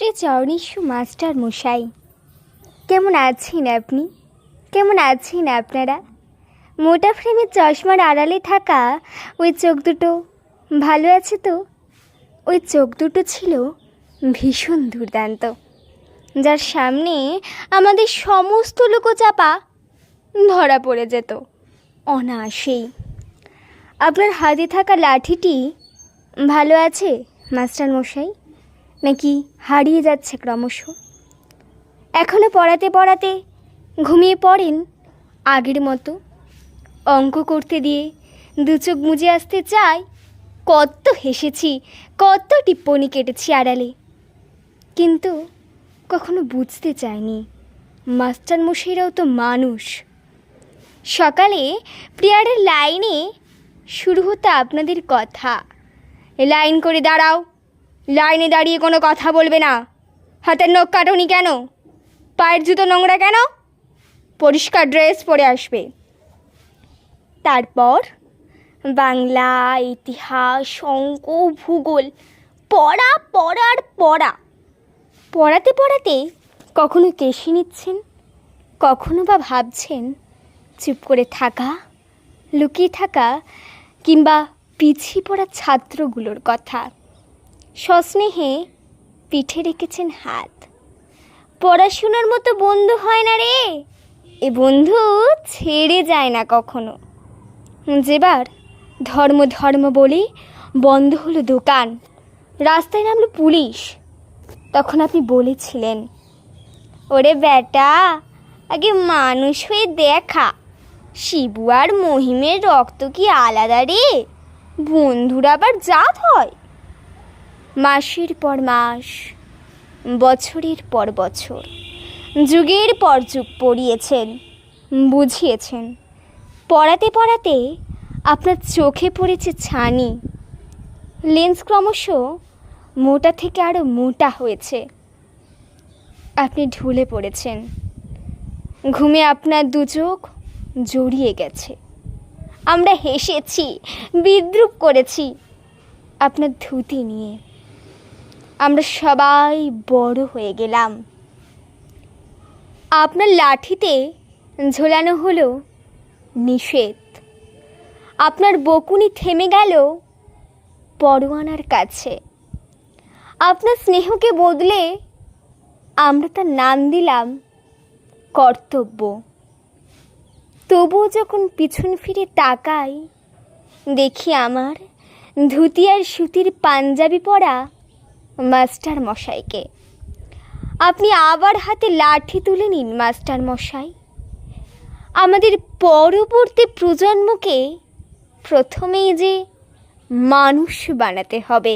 Shri চরণেশ্বু master মশাই, কেমন আছেন আপনি? কেমন আছেন আপনারা? মোটা ফ্রেমের চশমার আড়ালে থাকা ওই চোখ দুটো ভালো আছে তো? ওই চোখ দুটো ছিল ভীষণ দুর্দান্ত, যার সামনে আমাদের সমস্ত লুকোচাপা ধরা পড়ে যেত অনায়াসেই। আপনার হাতে থাকা লাঠিটি ভালো আছে মাস্টার মশাই, নাকি হারিয়ে যাচ্ছে ক্রমশ? এখনও পড়াতে পড়াতে ঘুমিয়ে পড়েন আগের মতো? অঙ্ক করতে দিয়ে দু চোখ মুজে আসতে চাই। কত হেসেছি, কত টিপ্পনি কেটেছি আড়ালে, কিন্তু কখনো বুঝতে চাইনি মাস্টার মশাইরাও তো মানুষ। সকালে প্রেয়ারের লাইনে শুরু হতো আপনাদের কথা, লাইন করে দাঁড়াও, লাইনে দাঁড়িয়ে কোনো কথা বলবে না, হাতের নখ কাটুনি কেন, পায়ের জুতো নোংরা কেন, পরিষ্কার ড্রেস পরে আসবে। তারপর বাংলা, ইতিহাস, অঙ্ক, ভূগোল পড়া পড়ার পড়া। পড়াতে পড়াতে কখনো কেশি নিচ্ছেন, কখনো বা ভাবছেন চুপ করে থাকা, লুকিয়ে থাকা কিংবা পিছিয়ে পড়া ছাত্রগুলোর কথা। সস্নেহে পিঠে রেখেছেন হাত। পড়াশোনার মতো বন্ধু হয় না রে, এ বন্ধু ছেড়ে যায় না কখনো। যেবার ধর্ম ধর্ম বলে বন্ধ হলো দোকান, রাস্তায় নামলো পুলিশ, তখন আপনি বলেছিলেন, ওরে বেটা, আগে মানুষ হয়ে দেখা, শিবু আর মহিমের রক্ত কি আলাদা রে, বন্ধুরা আবার জাত হয়। মাসের পর মাস, বছরের পর বছর, যুগের পর যুগ পড়িয়েছেন, বুঝিয়েছেন। পড়াতে পড়াতে আপনার চোখে পড়েছে ছানি, লেন্স ক্রমশ মোটা থেকে আরও মোটা হয়েছে। আপনি ঢুলে পড়েছেন, ঘুমে আপনার দু চোখ জড়িয়ে গেছে। আমরা হেসেছি, বিদ্রূপ করেছি আপনার ধুতি নিয়ে। আমরা সবাই বড় হয়ে গেলাম। আপনার লাঠিতে ঝোলানো হলো নিষেধ। আপনার বকুনি থেমে গেল পরোয়ানার কাছে। আপনার স্নেহকে বদলে আমরা তার নাম দিলাম কর্তব্য। তবুও যখন পিছন ফিরে তাকাই, দেখি আমার ধুতি আর সুতির পাঞ্জাবি পরা মাস্টার মশাইকে। আপনি আবার হাতে লাঠি তুলে নিন মাস্টার মশাই। আমাদের পরবর্তী প্রজন্মকে প্রথমেই যে মানুষ বানাতে হবে।